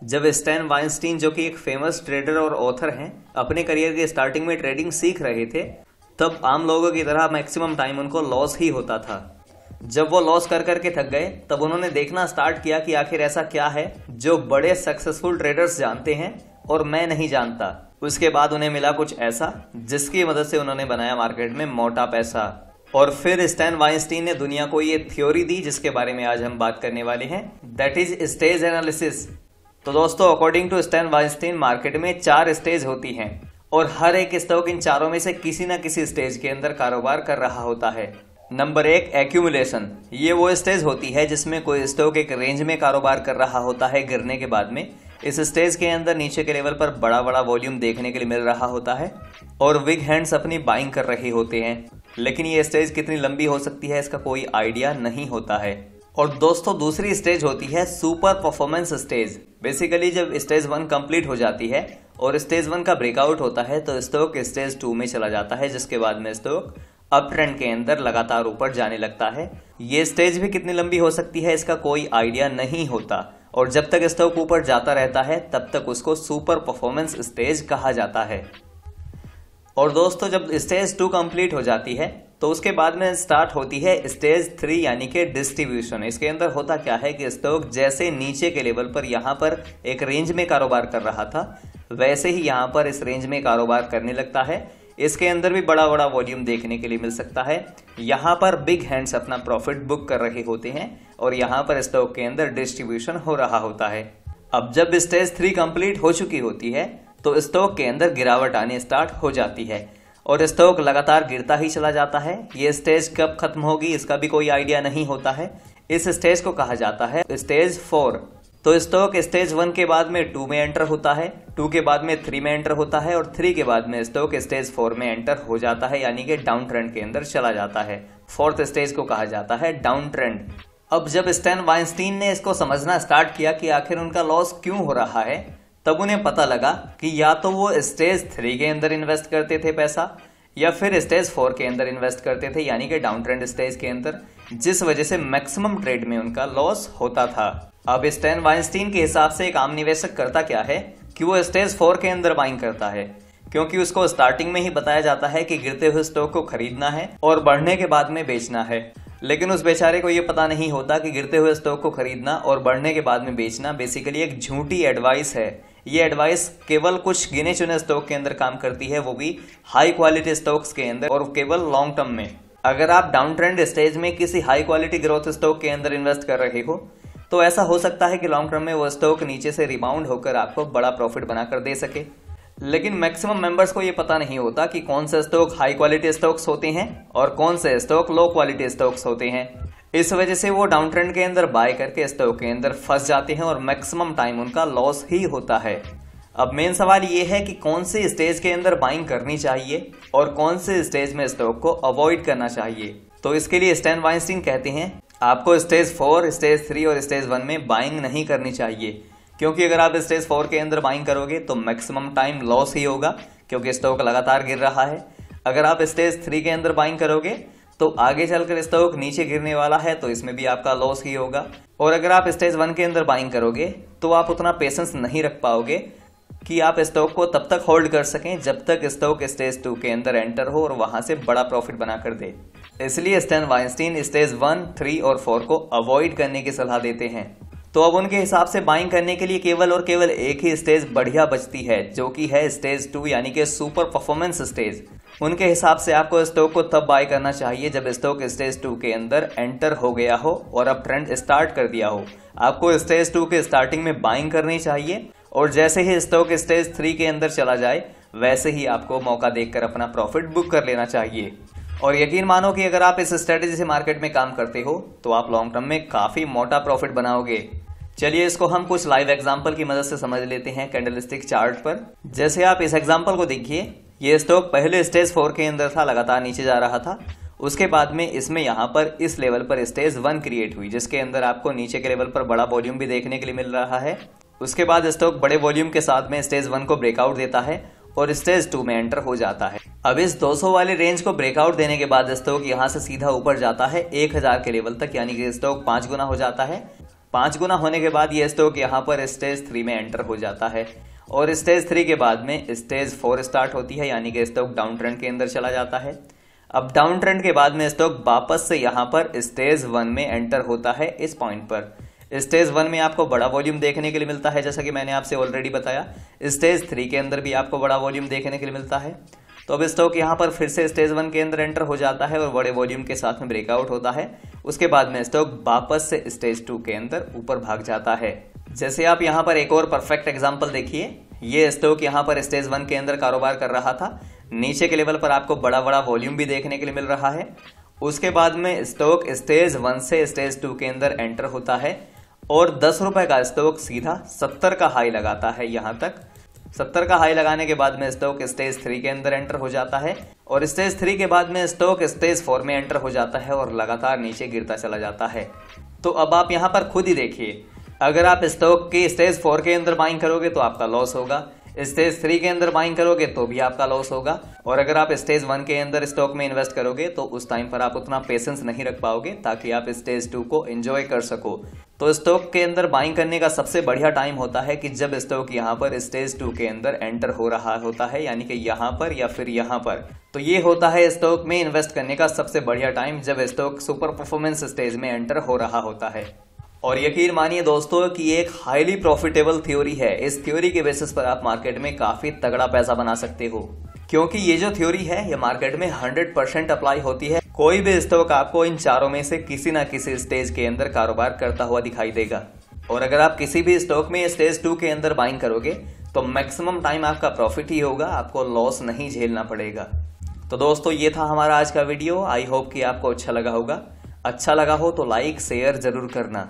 जब stand Weinstein, जो कि एक फेमस ट्रेडर और ऑथर हैं, अपने करियर के स्टार्टिंग में ट्रेडिंग सीख रहे थे, तब आम लोगों की तरह मैक्सिमम टाइम उनको लॉस ही होता था। जब वो लॉस कर करके थक गए, तब उन्होंने देखना स्टार्ट किया कि आखिर ऐसा क्या है जो बड़े सक्सेसफुल ट्रेडर्स जानते हैं और मैं नहीं जानता। उसके बाद उन्हें मिला कुछ ऐसा जिसकी मदद से उन्होंने बनाया मार्केट में मोटा पैसा। और फिर स्टैन वाइंस्टीन ने दुनिया को ये थ्योरी दी जिसके बारे में आज हम बात करने वाले हैं, दैट इज स्टेज एनालिसिस। तो दोस्तों, according to Stan Weinstein, market में 4 स्टेज होती हैं और हर एक स्टॉक इन चारों में से किसी न किसी स्टेज के अंदर कारोबार कर रहा होता है। Number 1, accumulation. ये वो स्टेज होती है जिसमें कोई स्टॉक एक रेंज में कारोबार कर रहा होता है गिरने के बाद में। इस स्टेज के अंदर नीचे के लेवल पर बड़ा बड़ा वॉल्यूम देखने के लिए मिल रहा होता है और बिग हैंड्स अपनी बाइंग कर रहे होते हैं, लेकिन ये स्टेज कितनी लंबी हो सकती है इसका कोई आइडिया नहीं होता है। और दोस्तों, दूसरी स्टेज होती है सुपर परफॉर्मेंस स्टेज। बेसिकली जब स्टेज 1 कंप्लीट हो जाती है और स्टेज 1 का ब्रेकआउट होता है तो स्टॉक स्टेज 2 में चला जाता है, जिसके बाद में स्टॉक अप ट्रेंड के अंदर लगातार ऊपर जाने लगता है। ये स्टेज भी कितनी लंबी हो सकती है इसका कोई आइडिया नहीं होता, और जब तक स्टॉक ऊपर जाता रहता है तब तक उसको सुपर परफॉर्मेंस स्टेज कहा जाता है। और दोस्तों, जब स्टेज 2 कंप्लीट हो जाती है तो उसके बाद में स्टार्ट होती है स्टेज 3 यानी कि डिस्ट्रीब्यूशन। इसके अंदर होता क्या है कि स्टॉक जैसे नीचे के लेवल पर यहाँ पर एक रेंज में कारोबार कर रहा था, वैसे ही यहाँ पर इस रेंज में कारोबार करने लगता है। इसके अंदर भी बड़ा बड़ा वॉल्यूम देखने के लिए मिल सकता है। यहाँ पर बिग हैंड्स अपना प्रॉफिट बुक कर रहे होते हैं और यहाँ पर स्टॉक के अंदर डिस्ट्रीब्यूशन हो रहा होता है। अब जब स्टेज 3 कंप्लीट हो चुकी होती है तो स्टॉक के अंदर गिरावट आने स्टार्ट हो जाती है और स्टॉक लगातार गिरता ही चला जाता है। ये स्टेज कब खत्म होगी इसका भी कोई आइडिया नहीं होता है। इस स्टेज को कहा जाता है स्टेज 4। तो स्टॉक स्टेज 1 के बाद में 2 में एंटर होता है, 2 के बाद में 3 में एंटर होता है और 3 के बाद में स्टॉक स्टेज 4 में एंटर हो जाता है, यानी कि डाउन ट्रेंड के अंदर चला जाता है। 4th स्टेज को कहा जाता है डाउन ट्रेंड। अब जब स्टैन वाइंस्टीन ने इसको समझना स्टार्ट किया कि आखिर उनका लॉस क्यों हो रहा है, तब उन्हें पता लगा कि या तो वो स्टेज 3 के अंदर इन्वेस्ट करते थे पैसा, या फिर स्टेज 4 के अंदर इन्वेस्ट करते थे, यानी कि डाउन ट्रेंड स्टेज के अंदर, जिस वजह से मैक्सिमम ट्रेड में उनका लॉस होता था। अब स्टैन वाइंस्टीन के हिसाब से एक आम निवेशक करता क्या है कि वो स्टेज 4 के अंदर बाइंग करता है, क्योंकि उसको स्टार्टिंग में ही बताया जाता है कि गिरते हुए स्टॉक को खरीदना है और बढ़ने के बाद में बेचना है। लेकिन उस बेचारे को ये पता नहीं होता कि गिरते हुए स्टॉक को खरीदना और बढ़ने के बाद में बेचना बेसिकली एक झूठी एडवाइस है। ये एडवाइस केवल कुछ गिने चुने स्टॉक के अंदर काम करती है, वो भी हाई क्वालिटी स्टॉक्स के अंदर और केवल लॉन्ग टर्म में। अगर आप डाउन ट्रेंड स्टेज में किसी हाई क्वालिटी ग्रोथ स्टॉक के अंदर इन्वेस्ट कर रहे हो तो ऐसा हो सकता है कि लॉन्ग टर्म में वो स्टॉक नीचे से रिबाउंड होकर आपको बड़ा प्रॉफिट बनाकर दे सके। लेकिन मैक्सिमम मेंबर्स को ये पता नहीं होता कि कौन से स्टॉक हाई क्वालिटी स्टॉक्स होते हैं और कौन से स्टॉक लो क्वालिटी स्टॉक्स होते हैं। इस वजह से वो डाउन ट्रेंड के अंदर बाय करके स्टॉक के अंदर फंस जाते हैं और मैक्सिमम टाइम उनका लॉस ही होता है। अब मेन सवाल ये है कि कौन से स्टेज के अंदर बाइंग करनी चाहिए और कौन से स्टेज में स्टॉक को अवॉइड करना चाहिए। तो इसके लिए स्टैन वाइंस्टीन कहते हैं आपको स्टेज 4, स्टेज 3 और स्टेज 1 में बाइंग नहीं करनी चाहिए, क्योंकि अगर आप स्टेज 4 के अंदर बाइंग करोगे तो मैक्सिमम टाइम लॉस ही होगा, क्योंकि स्टॉक लगातार गिर रहा है। अगर आप स्टेज 3 के अंदर बाइंग करोगे तो आगे चलकर स्टॉक नीचे गिरने वाला है, तो इसमें भी आपका लॉस ही होगा। और अगर आप स्टेज 1 के अंदर बाइंग करोगे तो आप उतना पेशेंस नहीं रख पाओगे कि आप स्टॉक को तब तक होल्ड कर सकें जब तक स्टॉक स्टेज 2 के अंदर एंटर हो और वहां से बड़ा प्रॉफिट बनाकर दे। इसलिए स्टैन वाइंस्टीन स्टेज 1, 3 और 4 को अवॉइड करने की सलाह देते हैं। तो अब उनके हिसाब से बाइंग करने के लिए केवल और केवल एक ही स्टेज बढ़िया बचती है, जो कि है स्टेज 2 यानी कि सुपर परफॉर्मेंस स्टेज। उनके हिसाब से आपको स्टॉक को तब बाय करना चाहिए जब स्टॉक स्टेज 2 के अंदर एंटर हो गया हो और अब ट्रेंड स्टार्ट कर दिया हो। आपको स्टेज 2 के स्टार्टिंग में बाइंग करनी चाहिए और जैसे ही स्टॉक स्टेज 3 के अंदर चला जाए वैसे ही आपको मौका देखकर अपना प्रॉफिट बुक कर लेना चाहिए। और यकीन मानो कि अगर आप इस स्ट्रेटेजी से मार्केट में काम करते हो तो आप लॉन्ग टर्म में काफी मोटा प्रॉफिट बनाओगे। चलिए इसको हम कुछ लाइव एग्जांपल की मदद से समझ लेते हैं कैंडलस्टिक चार्ट पर। जैसे आप इस एग्जांपल को देखिए, ये स्टॉक पहले स्टेज 4 के अंदर था, लगातार नीचे जा रहा था। उसके बाद में इसमें यहाँ पर इस लेवल पर स्टेज 1 क्रिएट हुई, जिसके अंदर आपको नीचे के लेवल पर बड़ा वॉल्यूम भी देखने के लिए मिल रहा है। उसके बाद स्टॉक बड़े वॉल्यूम के साथ में स्टेज 1 को ब्रेकआउट देता है और स्टेज 2 में एंटर हो जाता है। अब इस 200 वाले रेंज को ब्रेकआउट देने के बाद स्टॉक यहाँ से सीधा ऊपर जाता है 1000 के लेवल तक, यानी कि स्टॉक 5 गुना हो जाता है। 5 गुना होने के बाद ये स्टॉक यहाँ पर स्टेज 3 में एंटर हो जाता है और स्टेज 3 के बाद में स्टेज 4 स्टार्ट होती है, यानी कि स्टॉक डाउन ट्रेंड के अंदर चला जाता है। अब डाउन ट्रेंड के बाद में स्टॉक वापस से यहाँ पर स्टेज 1 में एंटर होता है। इस पॉइंट पर स्टेज 1 में आपको बड़ा वॉल्यूम देखने के लिए मिलता है, जैसा कि मैंने आपसे ऑलरेडी बताया। स्टेज 3 के अंदर भी आपको बड़ा वॉल्यूम देखने के लिए मिलता है। तो अब स्टॉक यहाँ पर फिर से स्टेज 1 के अंदर एंटर हो जाता है और बड़े वॉल्यूम के साथ में ब्रेकआउट होता है। उसके बाद में स्टॉक वापस से स्टेज 2 के अंदर ऊपर भाग जाता है। जैसे आप यहाँ पर एक और परफेक्ट एग्जांपल देखिए, ये स्टॉक यहाँ पर स्टेज 1 के अंदर कारोबार कर रहा था। नीचे के लेवल पर आपको बड़ा बड़ा वॉल्यूम भी देखने के लिए मिल रहा है। उसके बाद में स्टॉक स्टेज 1 से स्टेज 2 के अंदर एंटर होता है और 10 रुपए का स्टॉक सीधा 70 का हाई लगाता है। यहाँ तक 70 का हाई लगाने के बाद में स्टॉक स्टेज 3 के अंदर एंटर हो जाता है और स्टेज 3 के बाद में स्टॉक स्टेज 4 में एंटर हो जाता है और लगातार नीचे गिरता चला जाता है। तो अब आप यहाँ पर खुद ही देखिए, अगर आप स्टॉक की स्टेज 4 के अंदर बाइंग करोगे तो आपका लॉस होगा, स्टेज 3 के अंदर बाइंग करोगे तो भी आपका लॉस होगा, और अगर आप स्टेज 1 के अंदर स्टॉक में इन्वेस्ट करोगे तो उस टाइम पर आप उतना पेशेंस नहीं रख पाओगे ताकि आप स्टेज 2 को एंजॉय कर सको। तो स्टॉक के अंदर बाइंग करने का सबसे बढ़िया टाइम होता है कि जब स्टॉक यहाँ पर स्टेज 2 के अंदर एंटर हो रहा होता है, यानी कि यहाँ पर या फिर यहाँ पर। तो ये होता है स्टॉक में इन्वेस्ट करने का सबसे बढ़िया टाइम, जब स्टॉक सुपर परफॉर्मेंस स्टेज में एंटर हो रहा होता है। और यकीन मानिए दोस्तों कि ये एक हाईली प्रॉफिटेबल थ्योरी है। इस थ्योरी के बेसिस पर आप मार्केट में काफी तगड़ा पैसा बना सकते हो, क्योंकि ये जो थ्योरी है ये मार्केट में 100% अप्लाई होती है। कोई भी स्टॉक आपको इन चारों में से किसी ना किसी स्टेज के अंदर कारोबार करता हुआ दिखाई देगा। और अगर आप किसी भी स्टॉक में स्टेज 2 के अंदर बाइंग करोगे तो मैक्सिमम टाइम आपका प्रॉफिट ही होगा, आपको लॉस नहीं झेलना पड़ेगा। तो दोस्तों ये था हमारा आज का वीडियो। आई होप कि आपको अच्छा लगा होगा। अच्छा लगा हो तो लाइक शेयर जरूर करना।